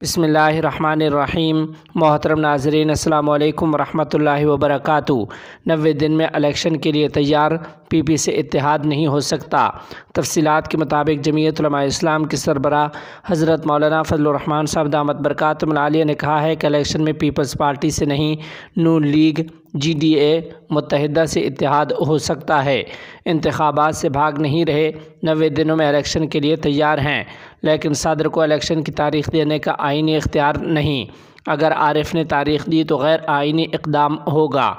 بسم اللہ الرحمن الرحیم۔ محترم ناظرین، السلام علیکم ورحمۃ اللہ وبرکاتہ۔ 90 دن میں الیکشن کے لیے تیار، پی پی سے اتحاد نہیں ہو سکتا۔ تفصیلات کے مطابق جمعیت علماء اسلام کے سربراہ حضرت مولانا فضل الرحمان صاحب دامت برکاتہم العالیہ نے کہا ہے کہ الیکشن میں پیپلز پارٹی سے نہیں، نون لیگ، جی ڈی اے متحدہ سے اتحاد ہو سکتا ہے۔ انتخابات سے بھاگ نہیں رہے، 90 دنوں میں الیکشن کے لیے تیار ہیں، لیکن صدر کو الیکشن کی تاریخ دینے کا آئینی اختیار نہیں۔ اگر عارف نے تاریخ دی تو غیر آئینی اقدام ہوگا۔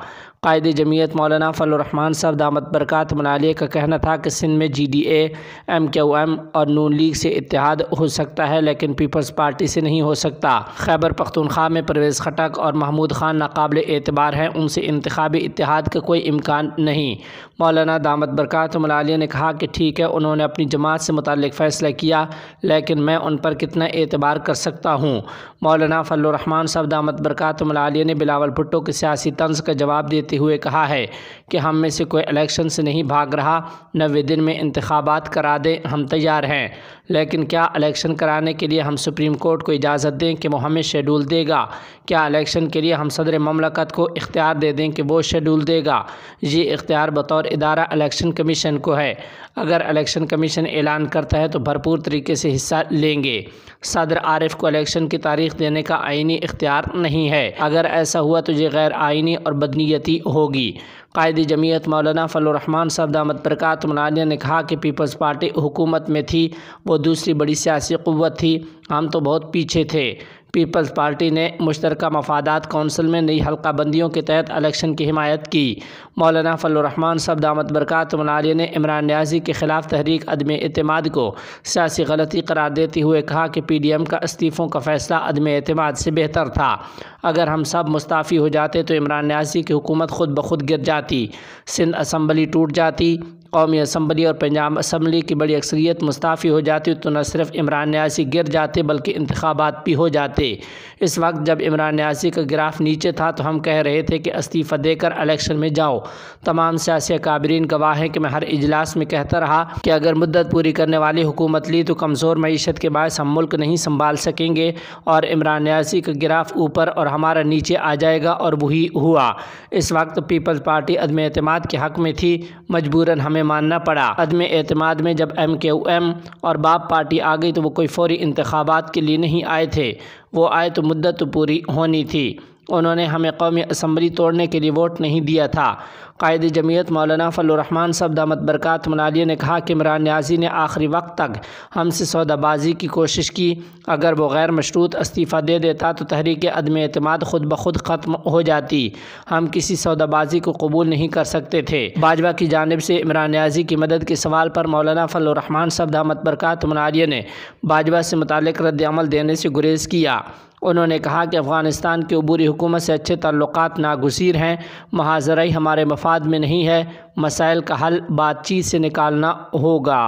قائد جمعیت مولانا فضل الرحمان صاحب دامت برکاتہم العالیہ کا کہنا تھا کہ سندھ میں G D A, M Q M اور نون لیگ سے اتحاد ہو سکتا ہے، لیکن پیپلز پارٹی سے نہیں ہو سکتا۔ خیبر پختونخوا میں پرویز خٹک اور محمود خان ناقابل اعتبار ہیں، ان سے انتخابی اتحاد کا کوئی امکان نہیں۔ مولانا دامت برکاتہم العالیہ نے کہا کہ ٹھیک ہے، انہوں نے اپنی جماعت سے متعلق فیصلہ کیا، لیکن میں ان پر کتنا اعتبار کر سکتا ہوں۔ مولانا فضل الرحمان صاحب دامت برکاتہم العالیہ نے بلاول بھٹو کے سیاسی طنز کا جواب دیتے ہوئے کہا ہے کہ ہم میں سے کوئی الیکشن سے نہیں بھاگ رہا، 90 دن میں انتخابات کرا دیں، ہم تیار ہیں، لیکن کیا الیکشن کرانے کے لیے ہم سپریم کورٹ کو اجازت دیں کہ وہ ہمیں شیڈول دے گا؟ کیا الیکشن کے لیے ہم صدر مملکت کو اختیار دے دیں کہ وہ شیڈول دے گا؟ یہ اختیار بطور ادارہ الیکشن کمیشن کو ہے۔ اگر الیکشن کمیشن اعلان کرتا ہے تو بھرپور طریقے سے حصہ لیں گے۔ صدر عارف کو الیکشن کی تاریخ دینے کا آئینی اختیار نہیں ہے۔ اگر ایسا ہوا تو یہ غیر آئینی اور بدنیتی ہوگی۔ قائد جمعیت مولانا فضل الرحمان صاحب دامت برکاتہم العالیہ نے کہا کہ پیپلز پارٹی حکومت میں تھی، وہ دوسری بڑی سیاسی قوت تھی، ہم تو بہت پیچھے تھے۔ پیپلز پارٹی نے مشترکہ مفادات کونسل میں نئی حلقہ بندیوں کے تحت الیکشن کی حمایت کی۔ مولانا فضل الرحمان صاحب دامت برکاتہم العالیہ نے عمران نیازی کے خلاف تحریک عدم اعتماد کو سیاسی غلطی قرار دیتے ہوئے کہا کہ پی ڈی ایم کا استعفوں کا فیصلہ عدم اعتماد سے بہتر تھا۔ اگر ہم سب مستعفی ہو جاتے تو عمران نیازی کی حکومت خود بخود گر جاتی، سندھ اسمبلی ٹوٹ جاتی، قومی اسمبلی اور پنجاب اسمبلی کی بڑی اکثریت مستعفی ہو جاتی تو نہ صرف عمران نیازی گر جاتے بلکہ انتخابات بھی ہو جاتے۔ اس وقت جب عمران نیازی کا گراف نیچے تھا تو ہم کہہ رہے تھے کہ استعفیٰ دے کر الیکشن میں جاؤ۔ تمام سیاسی اکابرین گواہ ہیں کہ میں ہر اجلاس میں کہتا رہا کہ اگر مدت پوری کرنے والی حکومت لی تو کمزور معیشت کے باعث ہم ملک نہیں سنبھال سکیں گے اور عمران نیازی کا گراف اوپر اور ہمارا نیچے آ جائے گا، اور وہی ہوا۔ اس وقت پیپلز پارٹی عدم اعتماد کے حق میں تھی، مجبوراً ہمیں ماننا پڑا۔ عدم اعتماد میں جب ایم کیو ایم اور باپ پارٹی آ گئی تو وہ کوئی فوری انتخابات کے لیے نہیں آئے تھے، وہ آئے تو مدت پوری ہونی تھی۔ انہوں نے ہمیں قومی اسمبلی توڑنے کے لیے ووٹ نہیں دیا تھا۔ قائد جمعیت مولانا فضل الرحمان صاحب دامت برکاتہم العالیہ نے کہا کہ عمران نیازی نے آخری وقت تک ہم سے سودا بازی کی کوشش کی، اگر وہ غیر مشروط استعفیٰ دے دیتا تو تحریک عدم اعتماد خود بخود ختم ہو جاتی۔ ہم کسی سودا بازی کو قبول نہیں کر سکتے تھے۔ باجوہ کی جانب سے عمران نیازی کی مدد کے سوال پر مولانا فضل الرحمان صاحب دامت برکاتہم العالیہ نے باجوہ سے متعلق رد عمل دینے سے گریز کیا۔ انہوں نے کہا کہ افغانستان کی عبوری حکومت سے اچھے تعلقات ناگزیر ہیں، محاذرئی ہمارے مفاد میں نہیں ہے، مسائل کا حل بات چیت سے نکالنا ہوگا۔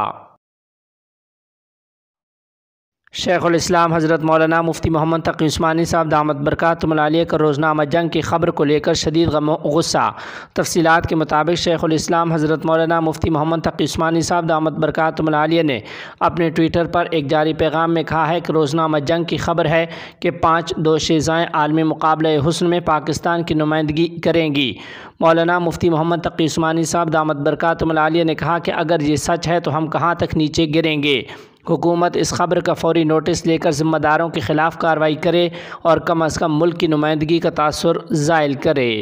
شیخ الاسلام حضرت مولانا مفتی محمد تقی عثمانی صاحب دامت برکاتہم العالیہ کا روزنامہ جنگ کی خبر کو لے کر شدید غم و غصہ۔ تفصیلات کے مطابق شیخ الاسلام حضرت مولانا مفتی محمد تقی عثمانی صاحب دامت برکاتہم العالیہ نے اپنے ٹویٹر پر ایک جاری پیغام میں کہا ہے کہ روزنامہ جنگ کی خبر ہے کہ 5 دوشیزائیں عالمی مقابلہ حسن میں پاکستان کی نمائندگی کریں گی۔ مولانا مفتی محمد تقی عثمانی صاحب دامت برکاتہم العالیہ نے کہا کہ اگر یہ سچ ہے تو ہم کہاں تک نیچے گریں گے۔ حکومت اس خبر کا فوری نوٹس لے کر ذمہ داروں کے خلاف کارروائی کرے اور کم از کم ملک کی نمائندگی کا تاثر زائل کرے۔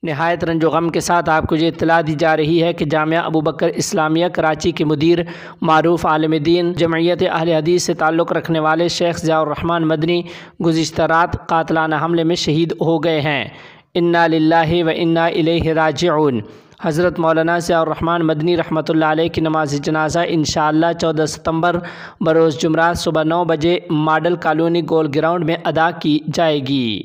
نہایت رنج و غم کے ساتھ آپ کو یہ اطلاع دی جا رہی ہے کہ جامعہ ابوبکر اسلامیہ کراچی کے مدیر، معروف عالم دین، جمعیت اہل حدیث سے تعلق رکھنے والے شیخ ضیاء الرحمن مدنی گزشتہ رات قاتلانہ حملے میں شہید ہو گئے ہیں۔ انا للہ و انا الیہ راجعون۔ حضرت مولانا ضیاء الرحمن مدنی رحمۃ اللہ علیہ کی نماز جنازہ انشاءاللہ 14 ستمبر بروز جمعرات صبح 9 بجے ماڈل کالونی گول گراؤنڈ میں ادا کی جائے گی۔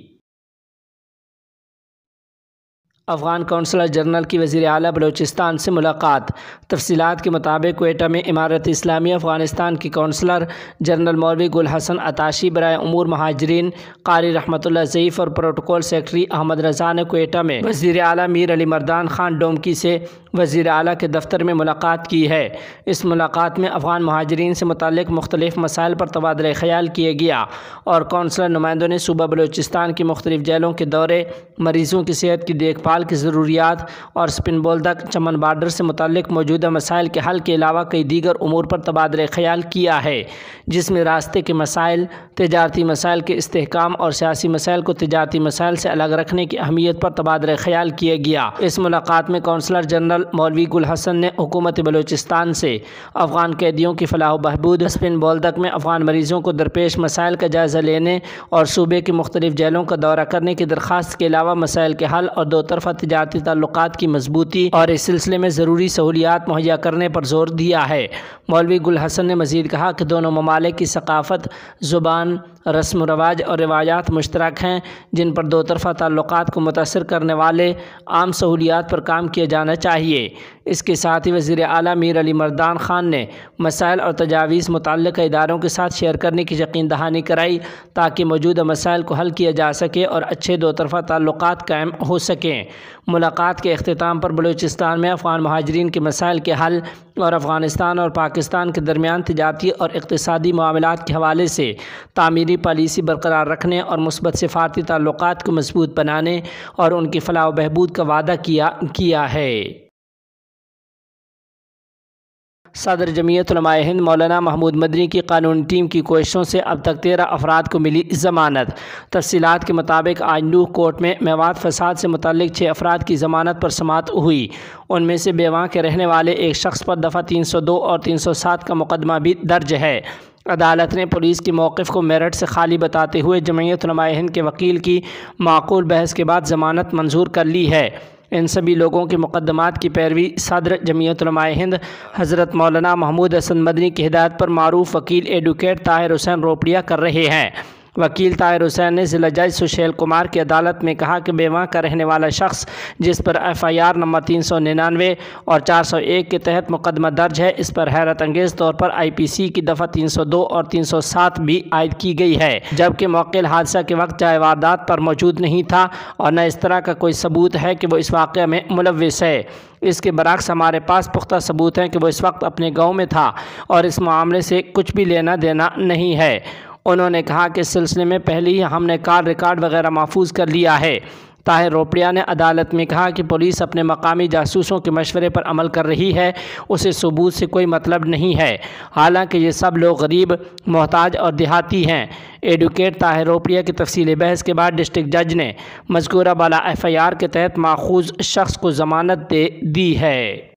افغان کونسلر جنرل کی وزیر اعلیٰ بلوچستان سے ملاقات۔ تفصیلات کے مطابق کوئٹہ میں امارت اسلامیہ افغانستان کی کونسلر جنرل مولوی گل حسن عطاشی برائے امور مہاجرین قاری رحمۃ اللہ ضعیف اور پروٹوکول سیکرٹری احمد رضا نے کوئٹہ میں وزیر اعلیٰ میر علی مردان خان ڈومکی سے وزیر اعلیٰ کے دفتر میں ملاقات کی ہے۔ اس ملاقات میں افغان مہاجرین سے متعلق مختلف مسائل پر تبادلہ خیال کیا گیا اور کونسلر نمائندوں نے صوبہ بلوچستان کی مختلف جیلوں کے دورے، مریضوں کی صحت کی دیکھ بھال کی ضروریات اور سپن بولدک چمن بارڈر سے متعلق موجودہ مسائل کے حل کے علاوہ کئی دیگر امور پر تبادلہ خیال کیا ہے، جس میں راستے کے مسائل، تجارتی مسائل کے استحکام اور سیاسی مسائل کو تجارتی مسائل سے الگ رکھنے کی اہمیت پر تبادلہ خیال کیا گیا۔ اس ملاقات میں کونسلر جنرل مولوی گل حسن نے حکومت بلوچستان سے افغان قیدیوں کی فلاح و بہبود، سپن بولدک میں افغان مریضوں کو درپیش مسائل کا جائزہ لینے اور صوبے کی مختلف جیلوں کا دورہ کرنے کی درخواست کے علاوہ مسائل کے حل اور دو طرفہ تجارتی تعلقات کی مضبوطی اور اس سلسلے میں ضروری سہولیات مہیا کرنے پر زور دیا ہے۔ مولوی گل حسن نے مزید کہا کہ دونوں ممالک کی ثقافت، زبان، رسم و رواج اور روایات مشترک ہیں، جن پر دو طرفہ تعلقات کو متاثر کرنے والے عام سہولیات پر کام کیا جانا چاہیے۔ اس کے ساتھ ہی وزیر اعلیٰ میر علی مردان خان نے مسائل اور تجاویز متعلقہ اداروں کے ساتھ شیئر کرنے کی یقین دہانی کرائی تاکہ موجودہ مسائل کو حل کیا جا سکے اور اچھے دو طرفہ تعلقات قائم ہو سکیں۔ ملاقات کے اختتام پر بلوچستان میں افغان مہاجرین کے مسائل کے حل اور افغانستان اور پاکستان کے درمیان تجارتی اور اقتصادی معاملات کے حوالے سے تعمیری پالیسی برقرار رکھنے اور مثبت سفارتی تعلقات کو مضبوط بنانے اور ان کی فلاح و بہبود کا وعدہ کیا ہے۔ صدر جمعیت علماء ہند مولانا محمود مدنی کی قانونی ٹیم کی کوششوں سے اب تک 13 افراد کو ملی ضمانت۔ تفصیلات کے مطابق آج نوح کورٹ میں میوات فساد سے متعلق 6 افراد کی ضمانت پر سماعت ہوئی۔ ان میں سے بیواں کے رہنے والے ایک شخص پر دفعہ 302 اور 307 کا مقدمہ بھی درج ہے۔ عدالت نے پولیس کے موقف کو میرٹ سے خالی بتاتے ہوئے جمعیت علماء ہند کے وکیل کی معقول بحث کے بعد ضمانت منظور کر لی ہے۔ ان سبھی لوگوں کے مقدمات کی پیروی صدر جمعیت علماء ہند حضرت مولانا محمود حسن مدنی کی ہدایت پر معروف وکیل ایڈوکیٹ طاہر حسین روپڑیا کر رہے ہیں۔ وکیل طاہر حسین نے ضلع جج سشیل کمار کی عدالت میں کہا کہ بیواں کا رہنے والا شخص جس پر FIR نمبر 399 اور 401 کے تحت مقدمہ درج ہے، اس پر حیرت انگیز طور پر IPC کی دفعہ 302 اور 307 بھی عائد کی گئی ہے، جبکہ موقع حادثہ کے وقت جائے واردات پر موجود نہیں تھا اور نہ اس طرح کا کوئی ثبوت ہے کہ وہ اس واقعہ میں ملوث ہے۔ اس کے برعکس ہمارے پاس پختہ ثبوت ہیں کہ وہ اس وقت اپنے گاؤں میں تھا اور اس معاملے سے کچھ بھی لینا دینا نہیں ہے۔ انہوں نے کہا کہ اس سلسلے میں پہلے ہی ہم نے کال ریکارڈ وغیرہ محفوظ کر لیا ہے۔ طاہر روپڑیا نے عدالت میں کہا کہ پولیس اپنے مقامی جاسوسوں کے مشورے پر عمل کر رہی ہے، اسے ثبوت سے کوئی مطلب نہیں ہے، حالانکہ یہ سب لوگ غریب، محتاج اور دیہاتی ہیں۔ ایڈوکیٹ طاہر روپڑیا کی تفصیلی بحث کے بعد ڈسٹرکٹ جج نے مذکورہ بالا FIR کے تحت ماخوذ شخص کو ضمانت دے دی ہے۔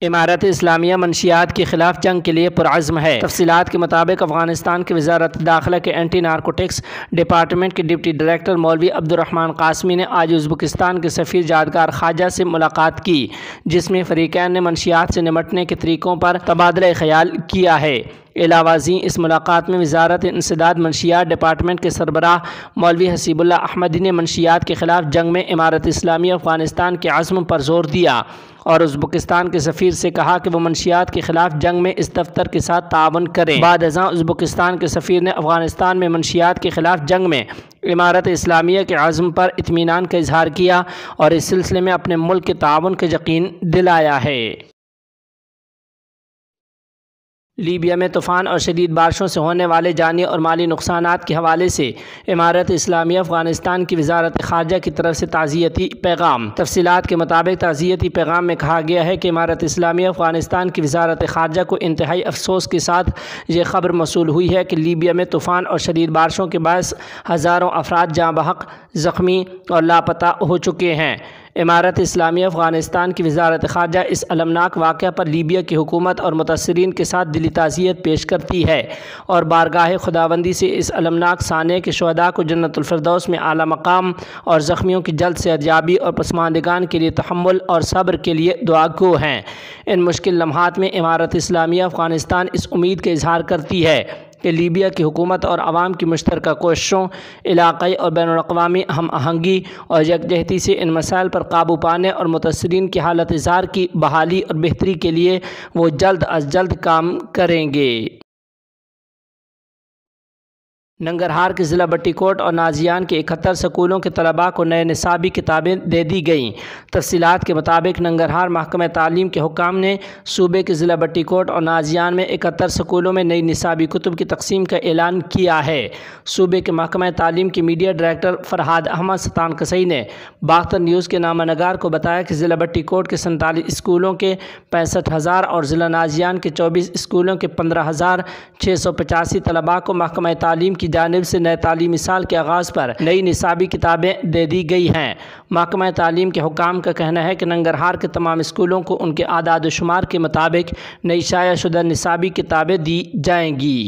امارت اسلامیہ منشیات کے خلاف جنگ کے لیے پرعزم ہے۔ تفصیلات کے مطابق افغانستان کی وزارت داخلہ کے اینٹی نارکوٹکس ڈپارٹمنٹ کے ڈپٹی ڈائریکٹر مولوی عبدالرحمن قاسمی نے آج ازبکستان کے سفیر جادگار خواجہ سے ملاقات کی، جس میں فریقین نے منشیات سے نمٹنے کے طریقوں پر تبادلہ خیال کیا ہے۔ علاوہ ازیں اس ملاقات میں وزارت انسداد منشیات ڈپارٹمنٹ کے سربراہ مولوی حسیب اللہ احمدی نے منشیات کے خلاف جنگ میں امارت اسلامیہ افغانستان کے عزم پر زور دیا اور ازبکستان کے سفیر سے کہا کہ وہ منشیات کے خلاف جنگ میں اس دفتر کے ساتھ تعاون کریں۔ بعد ازاں ازبکستان کے سفیر نے افغانستان میں منشیات کے خلاف جنگ میں امارت اسلامیہ کے عزم پر اطمینان کا اظہار کیا اور اس سلسلے میں اپنے ملک کے تعاون کا یقین دلایا ہے۔ لیبیا میں طوفان اور شدید بارشوں سے ہونے والے جانی اور مالی نقصانات کے حوالے سے امارت اسلامیہ افغانستان کی وزارت خارجہ کی طرف سے تعزیتی پیغام۔ تفصیلات کے مطابق تعزیتی پیغام میں کہا گیا ہے کہ امارت اسلامیہ افغانستان کی وزارت خارجہ کو انتہائی افسوس کے ساتھ یہ خبر موصول ہوئی ہے کہ لیبیا میں طوفان اور شدید بارشوں کے باعث ہزاروں افراد جاں بحق، زخمی اور لاپتہ ہو چکے ہیں۔ امارت اسلامیہ افغانستان کی وزارت خارجہ اس المناک واقعہ پر لیبیا کی حکومت اور متاثرین کے ساتھ دلی تعزیت پیش کرتی ہے اور بارگاہ خداوندی سے اس المناک سانحے کے شہداء کو جنت الفردوس میں اعلیٰ مقام اور زخمیوں کی جلد صحتیابی اور پسماندگان کے لیے تحمل اور صبر کے لیے دعا گو ہیں۔ ان مشکل لمحات میں امارت اسلامیہ افغانستان اس امید کا اظہار کرتی ہے کہ لیبیا کی حکومت اور عوام کی مشترکہ کوششوں، علاقائی اور بین الاقوامی ہم آہنگی اور یکجہتی سے ان مسائل پر قابو پانے اور متاثرین کی حالت زار کی بحالی اور بہتری کے لیے وہ جلد از جلد کام کریں گے۔ ننگرہار کے ضلع بٹی کوٹ اور نازیان کے 71 سکولوں کے طلباء کو نئے نصابی کتابیں دے دی گئیں۔ تفصیلات کے مطابق ننگرہار محکمہ تعلیم کے حکام نے صوبے کے ضلع بٹی کوٹ اور نازیان میں 71 سکولوں میں نئی نصابی کتب کی تقسیم کا اعلان کیا ہے۔ صوبے کے محکمہ تعلیم کے میڈیا ڈائریکٹر فرحاد احمد ستان کسئی نے باختر نیوز کے نامہ نگار کو بتایا کہ ضلع بٹی کوٹ کے 47 اسکولوں کے 65,000 اور ضلع نازیان کے 24 اسکولوں کے 15,685 طلباء کو محکمہ تعلیم کی جانب سے نئے تعلیمی سال کے آغاز پر نئی نصابی کتابیں دے دی گئی ہیں۔ محکمہ تعلیم کے حکام کا کہنا ہے کہ ننگرہار کے تمام اسکولوں کو ان کے اعداد و شمار کے مطابق نئی شائع شدہ نصابی کتابیں دی جائیں گی۔